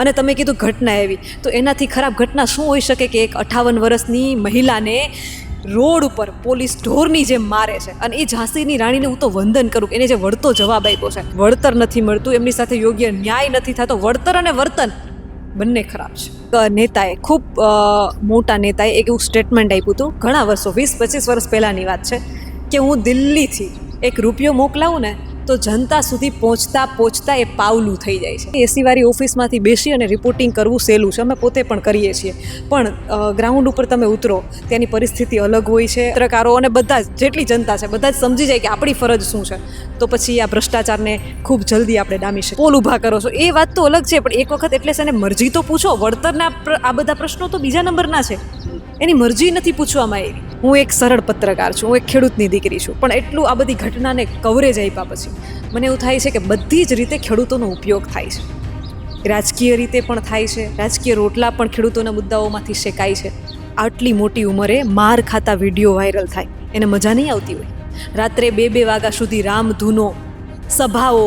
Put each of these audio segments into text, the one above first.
અને તમે કીધું ઘટના એવી, તો એનાથી ખરાબ ઘટના શું હોઈ શકે કે એક 58 વર્ષની મહિલાને રોડ ઉપર પોલીસ ઢોરની જેમ મારે છે. અને એ ઝાંસીની રાણીને હું તો વંદન કરું, એને જે વળતો જવાબ આપ્યો છે, વળતર નથી મળતું, એમની સાથે યોગ્ય ન્યાય નથી થતો, વળતર અને વર્તન બંને ખરાબ છે. નેતાએ ખૂબ મોટા નેતાએ એક એવું સ્ટેટમેન્ટ આપ્યું હતું ઘણા વર્ષો 20-25 વર્ષ પહેલાંની વાત છે કે હું દિલ્હીથી એક રૂપિયો મોકલાવું ને તો જનતા સુધી પહોંચતા એ પાવલું થઈ જાય છે. એસીવાળી ઓફિસમાંથી બેસી અને રિપોર્ટિંગ કરવું સહેલું છે, અમે પોતે પણ કરીએ છીએ, પણ ગ્રાઉન્ડ ઉપર તમે ઉતરો ત્યાંની પરિસ્થિતિ અલગ હોય છે. પત્રકારો અને બધા જ જેટલી જનતા છે બધા જ સમજી જાય કે આપણી ફરજ શું છે, તો પછી આ ભ્રષ્ટાચારને ખૂબ જલ્દી આપણે ડામી શકીએ. પોલ ઊભા કરો છો એ વાત તો અલગ છે, પણ એક વખત એટલે છે ને મરજી તો પૂછો. વળતરના આ બધા પ્રશ્નો તો બીજા નંબરના છે, એની મરજી નથી પૂછવામાં આવી. હું એક સરળ પત્રકાર છું, હું એક ખેડૂતની દીકરી છું, પણ એટલું આ બધી ઘટનાને કવરેજ આપ્યા પછી મને એવું થાય છે કે બધી જ રીતે ખેડૂતોનો ઉપયોગ થાય છે. રાજકીય રીતે પણ થાય છે, રાજકીય રોટલા પણ ખેડૂતોના મુદ્દાઓમાંથી શેકાય છે. આટલી મોટી ઉંમરે માર ખાતા વિડીયો વાયરલ થાય, એને મજા નહીં આવતી હોય? રાત્રે 2-2 વાગ્યા સુધી રામધૂનો, સભાઓ,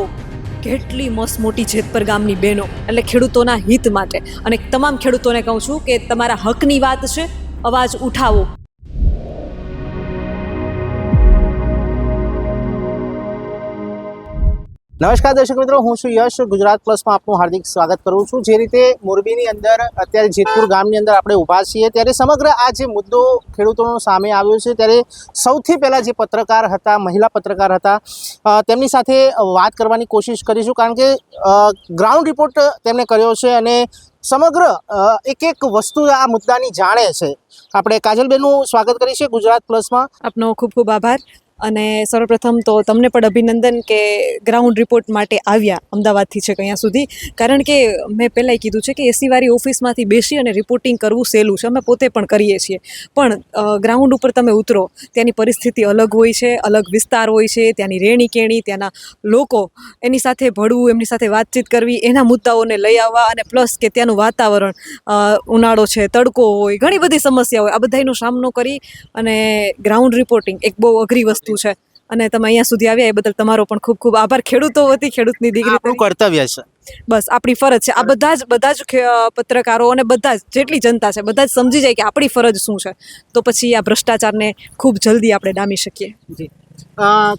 કેટલી મસ્ત મોટી જેતપર ગામની બહેનો, એટલે ખેડૂતોના હિત માટે. અને તમામ ખેડૂતોને કહું છું કે તમારા હકની વાત છે, અવાજ ઉઠાવો. નમસ્કાર દર્શક મિત્રો, હું છું યશ. ગુજરાત પ્લસમાં આપનું હાર્દિક સ્વાગત કરું છું. જે રીતે મોરબીની અંદર અત્યારે જેતપુર ગામની અંદર આપણે ઊભા છીએ, ત્યારે સમગ્ર આ જે મુદ્દો ખેડૂતોનો સામે આવ્યો છે, ત્યારે સૌથી પહેલાં જે પત્રકાર હતા, મહિલા પત્રકાર હતા, તેમની સાથે વાત કરવાની કોશિશ કરીશું, કારણ કે ગ્રાઉન્ડ રિપોર્ટ તેમણે કર્યો છે અને સમગ્ર એક વસ્તુ આ મુદ્દાની જાણે છે. આપણે કાજલબેનનું સ્વાગત કરીએ ગુજરાત પ્લસમાં. આપનો ખૂબ ખૂબ આભાર. અને સર્વપ્રથમ તો તમને પણ અભિનંદન કે ગ્રાઉન્ડ રિપોર્ટ માટે આવ્યા અમદાવાદથી છે અહીંયા સુધી. કારણ કે મેં પહેલાંય કીધું છે કે એસીવાળી ઓફિસમાંથી બેસી અને રિપોર્ટિંગ કરવું સહેલું છે, અમે પોતે પણ કરીએ છીએ, પણ ગ્રાઉન્ડ ઉપર તમે ઉતરો ત્યાંની પરિસ્થિતિ અલગ હોય છે, અલગ વિસ્તાર હોય છે, ત્યાંની રહેણી કેણી, ત્યાંના લોકો, એની સાથે ભળવું, એમની સાથે વાતચીત કરવી, એના મુદ્દાઓને લઈ આવવા, અને પ્લસ કે ત્યાંનું વાતાવરણ, ઉનાળો છે, તડકો હોય, ઘણી બધી સમસ્યા હોય, આ બધાનો સામનો કરી અને ગ્રાઉન્ડ રિપોર્ટિંગ એક બહુ અઘરી વસ્તુ છે. અને તમે અહીંયા સુધી આવ્યા એ બદલ તમારો પણ ખૂબ ખૂબ આભાર. ખેડૂતો વતી, ખેડૂતની દીકરી, આપણું કર્તવ્ય છે, બસ આપણી ફરજ છે. આ બધા જ પત્રકારો અને બધા જ જેટલી જનતા છે બધા જ સમજી જાય કે આપણી ફરજ શું છે, તો પછી આ ભ્રષ્ટાચારને ખૂબ જલ્દી આપણે ડામી શકીએ.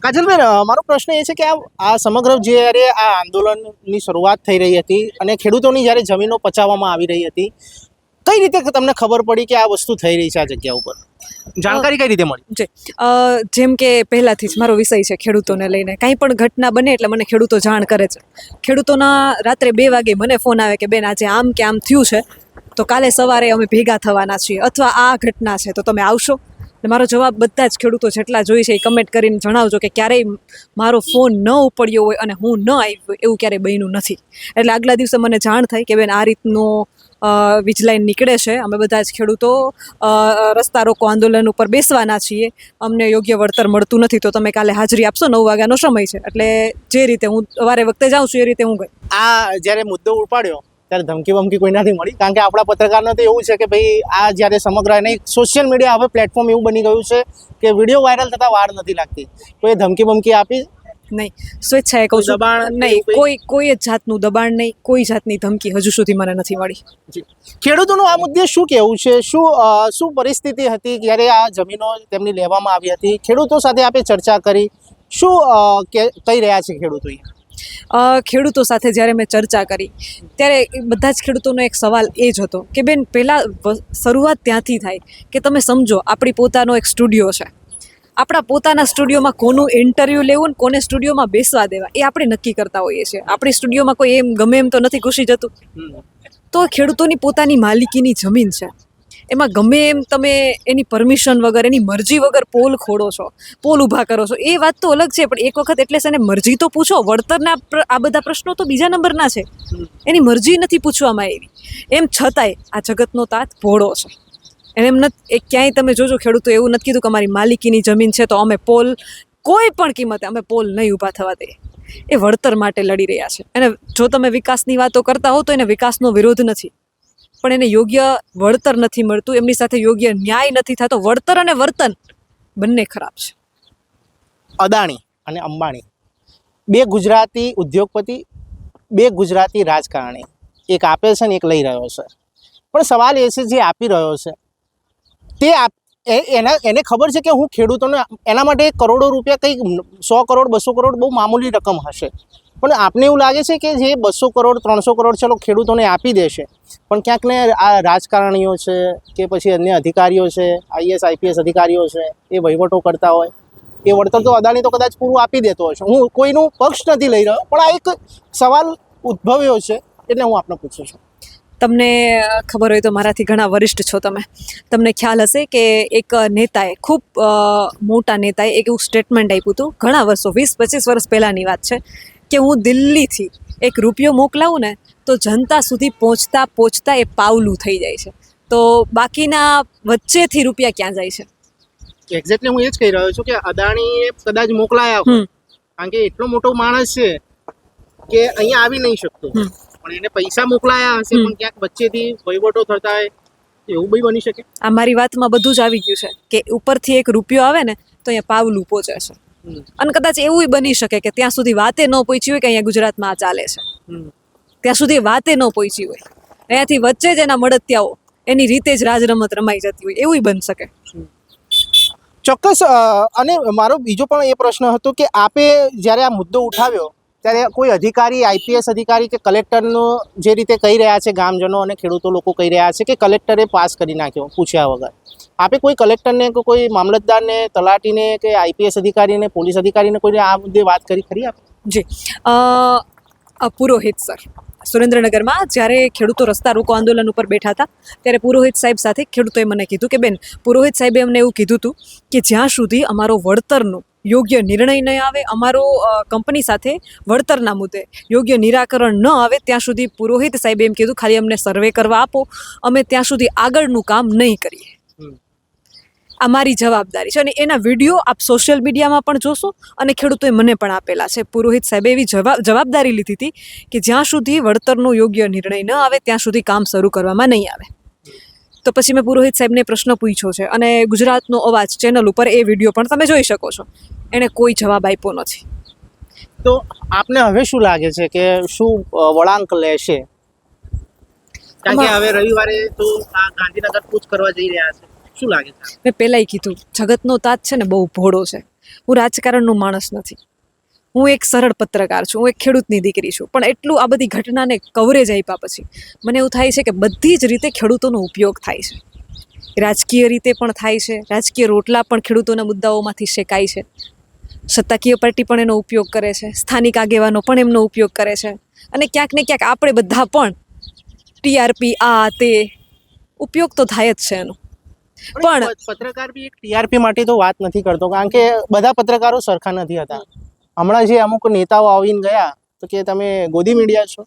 કાજલબેન, મારો પ્રશ્ન એ છે કે આ સમગ્ર જ્યારે આ આંદોલનની શરૂઆત થઈ રહી હતી અને ખેડૂતોની જ્યારે જમીનો પચાવવામાં આવી રહી હતી, કઈ રીતે તમને ખબર પડી કે આ વસ્તુ થઈ રહી છે આ જગ્યા ઉપર? જાણકારી કઈ રીતે મળી? જેમ કે પહેલાંથી જ મારો વિષય છે ખેડૂતોને લઈને. કાંઈ પણ ઘટના બને એટલે મને ખેડૂતો જાણ કરે છે. ખેડૂતોના રાત્રે 2 વાગે મને ફોન આવે કે બેન આજે આમ કે આમ થયું છે, તો કાલે સવારે અમે ભેગા થવાના છીએ, અથવા આ ઘટના છે તો તમે આવશો? મારો જવાબ બધા જ ખેડૂતો જેટલા જોઈ છે એ કમેન્ટ કરીને જણાવજો કે ક્યારેય મારો ફોન ન ઉપાડ્યો હોય અને હું ન આવી હોય એવું ક્યારેય બન્યું નથી. એટલે આગલા દિવસે મને જાણ થઈ કે બેન આ રીતનો વીજલાઈન નીકળે છે, અમે બધા જ ખેડૂતો રસ્તા રોકો આંદોલન ઉપર બેસવાના છીએ, અમને યોગ્ય વળતર મળતું નથી, તો તમે કાલે હાજરી આપશો, 9 વાગ્યાનો સમય છે. એટલે જે રીતે હું વારે વખતે જાઉં છું એ રીતે હું ગઈ. આ જ્યારે મુદ્દો ઉપાડ્યો ત્યારે ધમકી બમકી કોઈનાથી મળી? કારણ કે આપણા પત્રકારને તો એવું છે કે ભાઈ આ જ્યારે સમગ્ર એને સોશિયલ મીડિયા હવે પ્લેટફોર્મ એવું બની ગયું છે કે વિડીયો વાયરલ થતાં વાર નથી લાગતી. કોઈ ધમકી બમકી આપી? નહીં, સ્વેચ્છાએ કહું છું, દબાણ નહીં, કોઈ જ જાતનું દબાણ નહીં, કોઈ જાતની ધમકી હજુ સુધી મને નથી મળી. ખેડૂતોનું આ મુદ્દે શું કહેવું છે? શું પરિસ્થિતિ હતી જ્યારે આ જમીનો તેમની લેવામાં આવી હતી? ખેડૂતો સાથે આપણે ચર્ચા કરી, શું કહી રહ્યા છે ખેડૂતો? ખેડૂતો સાથે જ્યારે મેં ચર્ચા કરી ત્યારે બધા જ ખેડૂતોનો એક સવાલ એ જ હતો કે બેન પહેલાં શરૂઆત ત્યાંથી થાય કે તમે સમજો આપણી પોતાનો એક સ્ટુડિયો છે, આપણા પોતાના સ્ટુડિયોમાં કોનું ઇન્ટરવ્યૂ લેવું ને કોને સ્ટુડિયોમાં બેસવા દેવા એ આપણે નક્કી કરતા હોઈએ છીએ. આપણી સ્ટુડિયોમાં કોઈ એમ ગમે એમ તો નથી ઘૂસી જતું. તો ખેડૂતોની પોતાની માલિકીની જમીન છે, એમાં ગમે એમ તમે એની પરમિશન વગર, એની મરજી વગર પોલ ખોડો છો, પોલ ઊભા કરો છો, એ વાત તો અલગ છે, પણ એક વખત એટલે છે ને મરજી તો પૂછો. વળતરના આ બધા પ્રશ્નો તો બીજા નંબરના છે, એની મરજી નથી પૂછવામાં આવી. એમ છતાંય આ જગતનો તાત ભોળો છે. એમ નથી, ક્યાંય તમે જોજો ખેડૂતો એવું નથી કીધું કે અમારી માલિકીની જમીન છે તો અમે પોલ કોઈ પણ કિંમતે અમે પોલ નહીં ઊભા થવા દઈએ. એ વળતર માટે લડી રહ્યા છે. અને જો તમે વિકાસની વાતો કરતા હો તો એને વિકાસનો વિરોધ નથી, પણ એને યોગ્ય વળતર નથી મળતું, એમની સાથે યોગ્ય ન્યાય નથી થતો, વળતર અને વર્તન બંને ખરાબ છે. અદાણી અને અંબાણી, 2 ગુજરાતી ઉદ્યોગપતિ, 2 ગુજરાતી રાજકારણી, એક આપે છે ને એક લઈ રહ્યો છે. પણ સવાલ એ છે જે આપી રહ્યો છે તે એને ખબર છે કે હું ખેડૂતોને એના માટે કરોડો રૂપિયા કંઈક 100 કરોડ 200 કરોડ બહુ મામૂલી રકમ હશે, પણ આપને એવું લાગે છે કે જે 200 કરોડ 300 કરોડ ચલો ખેડૂતોને આપી દેશે, પણ ક્યાંક ને આ રાજકારણીઓ છે કે પછી અન્ય અધિકારીઓ છે, આઈએસ આઈપીએસ અધિકારીઓ છે, એ વહીવટો કરતા હોય, એ વળતર તો અદાણી તો કદાચ પૂરું આપી દેતો હશે. હું કોઈનું પક્ષ નથી લઈ રહ્યો, પણ આ એક સવાલ ઉદ્ભવ્યો છે એટલે હું આપને પૂછું છું. તમને ખબર હોય તો મારાથી ઘણા વરિષ્ઠ છો તમે, તમને ખ્યાલ હશે કે એક નેતાએ ખૂબ મોટા નેતાએ એક એવું સ્ટેટમેન્ટ આપ્યું હતું ઘણા વર્ષો 20-25 વર્ષ પહેલાંની વાત છે કે હું દિલ્હીથી એક રૂપિયો મોકલાવું ને તો જનતા સુધી પહોંચતા એ પાવલું થઈ જાય છે, તો બાકીના વચ્ચેથી રૂપિયા ક્યાં જાય છે? એક્ઝેક્ટલી હું એ જ કહી રહ્યો છું કે અદાણીએ કદાચ મોકલાયા હોય, કારણ કે એટલો મોટો માણસ છે કે અહીંયા આવી નહીં શકતો, પણ એને પૈસા મોકલાયા હશે, પણ ક્યાંક વચ્ચેથી વહીવટો થતા હોય એવું બી બની શકે. આ મારી વાતમાં બધું જ આવી ગયું છે કે ઉપરથી એક રૂપિયો આવે ને તો અહીંયા પાવલું પહોંચે છે, અને કદાચ એવું બની શકે કે ત્યાં સુધી વાતે ન પહોંચી હોય કે અહીંયા ગુજરાતમાં આ ચાલે છે, ત્યાં સુધી વાતે ન પહોંચી હોય, અહીંયાથી વચ્ચે જ એના મળતિયાઓ એની રીતે જ રાજરમત રમાઈ જતી હોય, એવું બની શકે. ચોક્કસ. અને મારો બીજો પણ એ પ્રશ્ન હતો કે આપે જ્યારે આ મુદ્દો ઉઠાવ્યો ત્યારે કોઈ અધિકારી, આઈપીએસ અધિકારી કે કલેક્ટરનો જે રીતે કહી રહ્યા છે ગામજનો અને ખેડૂતો લોકો કહી રહ્યા છે કે કલેક્ટરે પાસ કરી નાખ્યો પૂછ્યા વગર, આપે કોઈ કલેક્ટરને કે કોઈ મામલતદારને, તલાટીને કે આઈપીએસ અધિકારીને, પોલીસ અધિકારીને કોઈને આ મુદ્દે વાત કરી ખરી આપે? જી, પુરોહિત સર સુરેન્દ્રનગરમાં જ્યારે ખેડૂતો રસ્તા રોકો આંદોલન ઉપર બેઠા હતા ત્યારે પુરોહિત સાહેબ સાથે ખેડૂતોએ મને કીધું કે બેન, પુરોહિત સાહેબે અમને એવું કીધું હતું કે જ્યાં સુધી અમારો વળતરનો યોગ્ય નિર્ણય નહીં આવે, અમારો કંપની સાથે વળતરના મુદ્દે યોગ્ય નિરાકરણ ન આવે ત્યાં સુધી પુરોહિત સાહેબે એમ કીધું ખાલી અમને સર્વે કરવા આપો, અમે ત્યાં સુધી આગળનું કામ નહીં કરીએ. આ મારી જવાબદારી છે અને એના વિડીયો આપ સોશિયલ મીડિયામાં પણ જોશો અને ખેડૂતોએ મને પણ આપેલા છે. પુરોહિત સાહેબે એવી જવાબદારી લીધી હતી કે જ્યાં સુધી વળતરનો યોગ્ય નિર્ણય ન આવે ત્યાં સુધી કામ શરૂ કરવામાં નહીં આવે. તો પછી મેં પુરોહિત સાહેબને પ્રશ્ન પૂછ્યો છે અને ગુજરાતનો અવાજ ચેનલ ઉપર એ વિડીયો પણ તમે જોઈ શકો છો, એણે કોઈ જવાબ આપ્યો નથી. તો આપને હવે શું લાગે છે કે શું વળાંક લેશે? કારણ કે હવે રવિવારે તો આ ગાંધીનગર કૂચ કરવા જઈ રહ્યા છે, શું લાગે છે? મેં પહેલાંય કીધું, જગતનો તાત છે ને બહુ ભોળો છે. હું રાજકારણનો માણસ નથી, હું એક સરળ પત્રકાર છું, હું એક ખેડૂતની દીકરી છું, પણ એટલું આ બધી ઘટનાને કવરેજ આપ્યા પછી મને એવું થાય છે કે બધી જ રીતે ખેડૂતોનો ઉપયોગ થાય છે. રાજકીય રીતે પણ થાય છે, રાજકીય રોટલા પણ ખેડૂતોના મુદ્દાઓમાંથી શેકાય છે, સત્તાકીય પાર્ટી પણ એનો ઉપયોગ કરે છે, સ્થાનિક આગેવાનો પણ એમનો ઉપયોગ કરે છે, અને ક્યાંક ને ક્યાંક આપણે બધા પણ ટીઆરપી આ તે ઉપયોગ તો થાય જ છે એનો. પણ પત્રકાર બી એક ટીઆરપી માટે તો વાત નથી કરતો, કારણ કે બધા પત્રકારો સરખા નથી હતા. હમણાં જે અમુક નેતાઓ આવીને ગયા તો કે તમે ગોદી મીડિયા છો.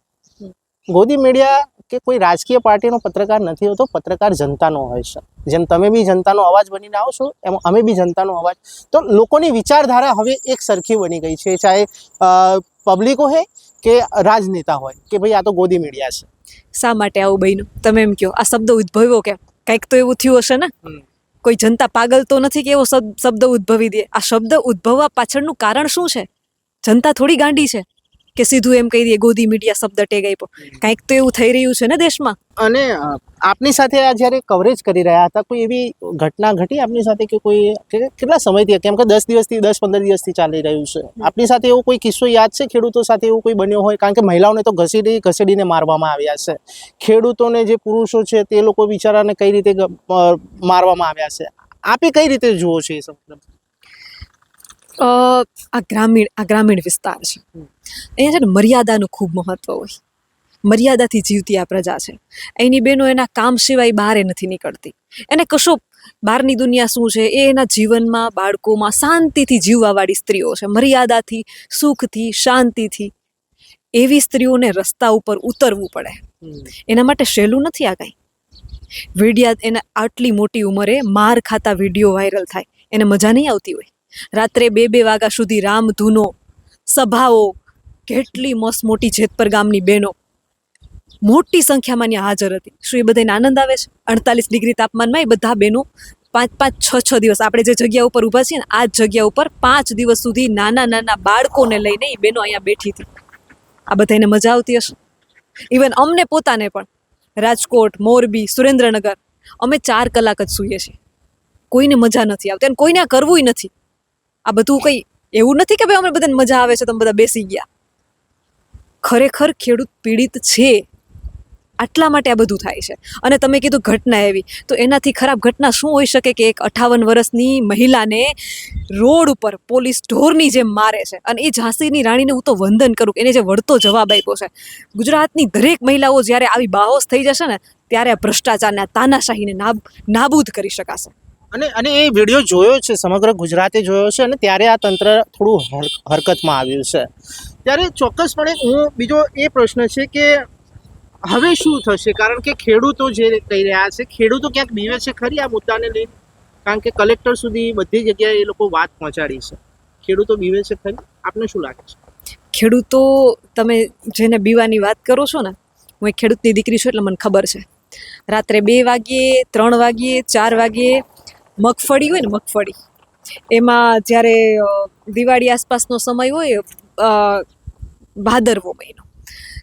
ગોદી મીડિયા કે કોઈ રાજકીય પાર્ટીનો પત્રકાર નથી હોતો, પત્રકાર જનતાનો હોય છે. જેમ તમે બી જનતાનો અવાજ બનીને આવો છો એમ અમે બી જનતાનો અવાજ. તો લોકોની વિચારધારા હવે એક સરખી બની ગઈ છે, ચાહે પબ્લિકો હોય કે રાજનેતા હોય કે ભાઈ આ તો ગોદી મીડિયા છે. શા માટે આવું બન્યું તમે એમ કહો? આ શબ્દ ઉદ્ભવ્યો કેમ? કંઈક તો એવું થયું હશે ને. કોઈ જનતા પાગલ તો નથી કે એવો શબ્દ ઉદ્ભવી દે. આ શબ્દ ઉદ્ભવવા પાછળનું કારણ શું છે? જનતા થોડી ગાંડી છે કે સીધું એમ કહી દે ગોદી મીડિયા શબ્દ ટેગ આપ્યો. કંઈક તો એવું થઈ રહ્યું છે ને દેશમાં. અને આપની સાથે આ જ્યારે કવરેજ કરી રહ્યા હતા કોઈ એવી ઘટના ઘટી આપની સાથે કે કોઈ કેટલા સમયથી, કેમ કે 10-15 દિવસથી ચાલી રહ્યું છે, આપની સાથે એવો કોઈ કિસ્સો યાદ છે ખેડૂતો સાથે એવું કોઈ બન્યો હોય? કારણ કે મહિલાઓને તો ઘસીડીને મારવામાં આવ્યા છે, ખેડૂતોને જે પુરુષો છે તે લોકો બિચારાને કઈ રીતે મારવામાં આવ્યા છે, આપે કઈ રીતે જુઓ છો એ સંદર્ભ? આ ગ્રામીણ વિસ્તાર છે, અહીંયા છે ને મર્યાદાનું ખૂબ મહત્વ હોય. મર્યાદાથી જીવતી આ પ્રજા છે. અહીંની બહેનો એના કામ સિવાય બહાર નથી નીકળતી. એને કશો બહારની દુનિયા શું છે એ એના જીવનમાં, બાળકોમાં શાંતિથી જીવવાવાળી સ્ત્રીઓ છે. મર્યાદાથી, સુખથી, શાંતિથી. એવી સ્ત્રીઓને રસ્તા ઉપર ઉતરવું પડે. એના માટે સહેલું નથી આ કાંઈ. એના આટલી મોટી ઉંમરે માર ખાતા વિડીયો વાયરલ થાય, એને મજા નહીં આવતી હોય? રાત્રે 2-2 વાગ્યા સુધી રામધૂનો, સભાઓ, કેટલી મસ્ત મોટી જેતપર ગામની બહેનો મોટી સંખ્યામાં ત્યાં હાજર હતી. શું એ બધાને આનંદ આવે છે? 48 ડિગ્રી તાપમાનમાં એ બધા બહેનો 5-5, 6-6 દિવસ આપણે જે જગ્યા ઉપર ઊભા છીએ ને આ જ જગ્યા ઉપર 5 દિવસ સુધી નાના બાળકોને લઈને એ બહેનો અહીંયા બેઠી હતી. આ બધાને મજા આવતી હશે? ઇવન અમને પોતાને પણ રાજકોટ, મોરબી, સુરેન્દ્રનગર અમે 4 કલાક જ સૂઈએ છીએ. કોઈને મજા નથી આવતી અને કોઈને આ કરવું નથી. આ બધું કંઈ એવું નથી કે ભાઈ અમે બધાને મજા આવે છે તો અમે બધા બેસી ગયા. ખરેખર ખેડૂત પીડિત છે, આટલા માટે આ બધું થાય છે. અને તમે કીધું ઘટના એવી, તો એનાથી ખરાબ ઘટના શું હોઈ શકે કે એક 58 વર્ષની મહિલાને રોડ ઉપર પોલીસ ઢોરની જેમ મારે છે. અને એ ઝાંસીની રાણીને હું તો વંદન કરું કે એને જે વળતો જવાબ આપ્યો છે. ગુજરાતની દરેક મહિલાઓ જ્યારે આવી બાહોશ થઈ જશે ને ત્યારે આ ભ્રષ્ટાચારને, આ તાનાશાહીને નાબૂદ કરી શકાશે. અને એ વિડીયો જોયો છે, સમગ્ર ગુજરાતે જોયો છે, અને ત્યારે આ તંત્ર થોડું હરકતમાં આવ્યું છે. ત્યારે ચોક્કસપણે હું બીજો એ પ્રશ્ન છે કે હવે શું થશે? કારણ કે ખેડૂતો જે કહી રહ્યા છે, ખેડૂતો ક્યાંક બીવે છે ખરી આ મુદ્દાને લઈને? કારણ કે કલેક્ટર સુધી બધી જગ્યાએ એ લોકો વાત પહોંચાડી છે. ખેડૂતો બીવે છે ખરી? આપને શું લાગે છે? ખેડૂતો, તમે જેને બીવાની વાત કરો છો ને, હું એક ખેડૂતની દીકરી છું એટલે મને ખબર છે. રાત્રે 2 વાગ્યે, 3 વાગ્યે, 4 વાગ્યે મગફળી હોય ને, મગફળી એમાં જ્યારે દિવાળી આસપાસનો સમય હોય, ભાદરવો મહિનો,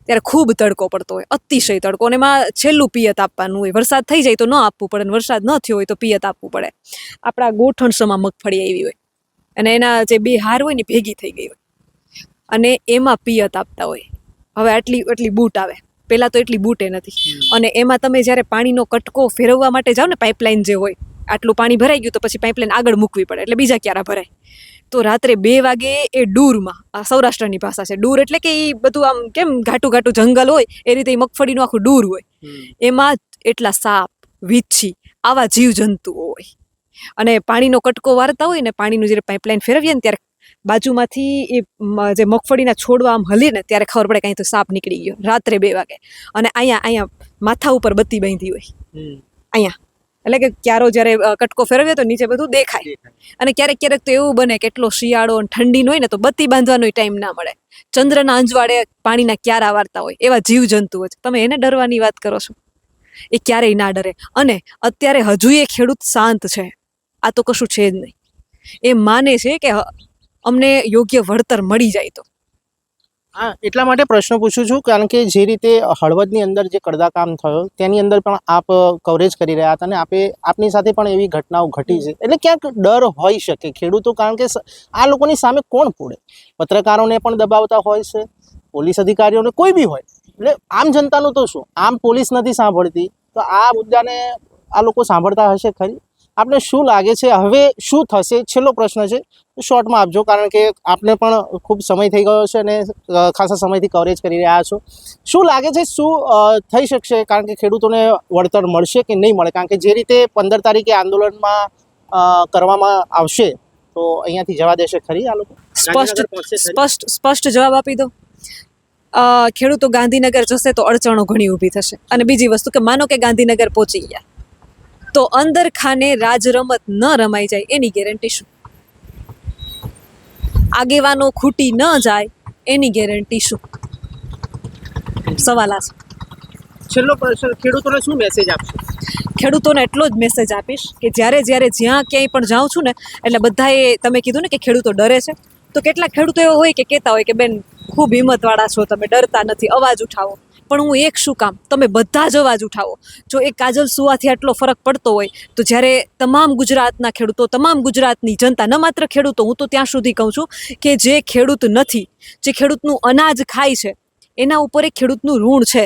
ત્યારે ખૂબ તડકો પડતો હોય, અતિશય તડકો, અને એમાં છેલ્લું પિયત આપવાનું હોય. વરસાદ થઈ જાય તો ન આપવું પડે, અને વરસાદ ન થયો હોય તો પિયત આપવું પડે. આપણા ગોઠણસમાં મગફળી આવી હોય અને એના જે 2 હાર હોય ને ભેગી થઈ ગઈ હોય અને એમાં પિયત આપતા હોય. હવે આટલી બૂટ આવે, પહેલાં તો એટલી બૂટે નથી. અને એમાં તમે જ્યારે પાણીનો કટકો ફેરવવા માટે જાઓ ને, પાઇપલાઇન જે હોય, આટલું પાણી ભરાઈ ગયું તો પછી પાઇપલાઇન આગળ મૂકવી પડે એટલે બીજા ક્યારા ભરાય. તો રાત્રે 2 વાગે એ ડૂરમાં, આ સૌરાષ્ટ્રની ભાષા છે, ડૂર એટલે કે એ બધું આમ કેમ ઘાટું જંગલ હોય એ રીતે મગફળીનું આખું ડૂર હોય. એમાં એટલા સાપ, વીછી, આવા જીવજંતુઓ હોય. અને પાણીનો કટકો વારતા હોય ને, પાણીનું જ્યારે પાઇપલાઇન ફેરવીએ ને ત્યારે બાજુમાંથી એ જે મગફળીના છોડવા આમ હલે ને ત્યારે ખબર પડે કે અહીં તો સાપ નીકળી ગયો. રાત્રે 2 વાગે. અને અહીંયા માથા ઉપર બત્તી બાંધી હોય અહીંયા, એટલે કે ક્યારો જ્યારે કટકો ફેરવ્યો તો નીચે બધું દેખાય. અને ક્યારેક તો એવું બને કે એટલો શિયાળો અને ઠંડી હોય ને તો બત્તી બાંધવાનો ટાઈમ ના મળે. ચંદ્રના અંજવાળે પાણીના ક્યારા વારતા હોય એવા જીવજંતુઓ છે. તમે એને ડરવાની વાત કરો છો? એ ક્યારેય ના ડરે. અને અત્યારે હજુ એ ખેડૂત શાંત છે. આ તો કશું છે જ નહીં. એ માને છે કે અમને યોગ્ય વળતર મળી જાય તો. હા, એટલા માટે પ્રશ્ન પૂછું છું કારણ કે જે રીતે હળવદની અંદર જે કડદાકામ થયો તેની અંદર પણ આપ કવરેજ કરી રહ્યા હતા અને આપની સાથે પણ એવી ઘટનાઓ ઘટી છે. એટલે ક્યાંક ડર હોઈ શકે ખેડૂતો, કારણ કે આ લોકોની સામે કોણ પૂડે? પત્રકારોને પણ દબાવતા હોય છે, પોલીસ અધિકારીઓને, કોઈ બી હોય. એટલે આમ જનતાનું તો શું? આમ પોલીસ નથી સાંભળતી તો આ મુદ્દાને આ લોકો સાંભળતા હશે ખરી? આપને શું લાગે છે હવે શું થશે? છેલ્લો પ્રશ્ન છે, શોર્ટમાં આપજો કારણ કે આપને પણ ખૂબ સમય થઈ ગયો છે અને ખાસા સમયથી કવરેજ કરી રહ્યા છો. શું લાગે છે, શું થઈ શકશે? કારણ કે ખેડૂતોને વળતર મળશે કે નહીં મળે? કારણ કે જે રીતે 15 તારીખે આંદોલનમાં કરવામાં આવશે તો અહીંયાથી જવા દેશે ખરી આ લોકો? સ્પષ્ટ જવાબ આપી દો. ખેડૂતો ગાંધીનગર જશે તો અડચણો ઘણી ઊભી થશે. અને બીજી વસ્તુ કે માનો કે ગાંધીનગર પહોંચી ગયા તો અંદર ખાને રાજ રમત ન રમાઈ જાય એની ગેરંટી શું? આગેવાનો ખૂટી ન જાય એની ગેરંટી શું? સવાલ આ છે. છેલ્લો પ્રશ્ન, ખેડૂતોને શું મેસેજ આપશો? ખેડૂતોને એટલો જ મેસેજ આપીશ કે જ્યારે જ્યાં ક્યાંય પણ જાઉં છું ને, એટલે બધાએ, તમે કીધું ને કે ખેડૂતો ડરે છે, તો કેટલાક ખેડૂતો એવો હોય કે કહેતા હોય કે બેન ખૂબ હિંમતવાળા છો, તમે ડરતા નથી, અવાજ ઉઠાવો. પણ હું એક શું કામ, તમે બધા જ અવાજ ઉઠાવો. જો એક કાજલ સુવાથી આટલો ફરક પડતો હોય તો જ્યારે તમામ ગુજરાતના ખેડૂતો, તમામ ગુજરાતની જનતા, ન માત્ર ખેડૂતો, હું તો ત્યાં સુધી કહું છું કે જે ખેડૂત નથી, જે ખેડૂતનું અનાજ ખાય છે, એના ઉપર એક ખેડૂતનું ઋણ છે.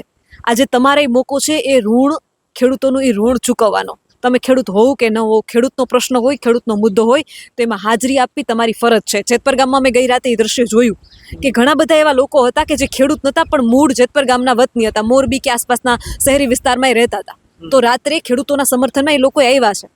આજે તમારે મોકો છે એ ઋણ, ખેડૂતોનું એ ઋણ ચૂકવવાનો. તમે ખેડૂત હોવ કે ન હોવ, ખેડૂતનો પ્રશ્ન હોય, ખેડૂતનો મુદ્દો હોય તો એમાં હાજરી આપવી તમારી ફરજ છે. જેતપર ગામમાં મેં ગઈ રાતે એ દ્રશ્ય જોયું કે ઘણા બધા એવા લોકો હતા કે જે ખેડૂત નહોતા પણ મૂળ જેતપર ગામના વતની હતા, મોરબી કે આસપાસના શહેરી વિસ્તારમાં રહેતા હતા. તો રાત્રે ખેડૂતોના સમર્થનમાં એ લોકો આવ્યા છે.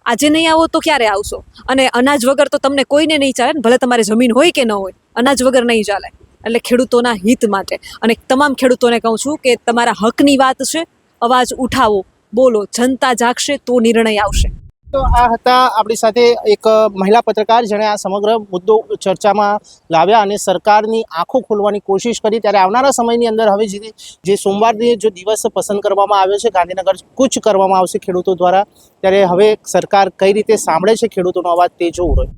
આજે નહીં આવો તો ક્યારે આવશો? અને અનાજ વગર તો તમને કોઈને નહીં ચાલે ને, ભલે તમારે જમીન હોય કે ન હોય, અનાજ વગર નહીં ચાલે. એટલે ખેડૂતોના હિત માટે અને તમામ ખેડૂતોને કહું છું કે તમારા હકની વાત છે, અવાજ ઉઠાવો, બોલો. જનતા જાગશે તો નિર્ણય આવશે. તો આ હતા આપણી સાથે એક મહિલા પત્રકાર જેણે આ સમગ્ર મુદ્દો ચર્ચામાં લાવ્યા અને સરકારની આંખો ખોલવાની કોશિશ કરી. ત્યારે આવનારા સમયની અંદર હવે જે સોમવારની જો દિવસ પસંદ કરવામાં આવ્યો છે, ગાંધીનગર કૂચ કરવામાં આવશે ખેડૂતો દ્વારા, ત્યારે હવે સરકાર કઈ રીતે સાંભળે છે ખેડૂતોનો અવાજ તે જોવું રહ્યું.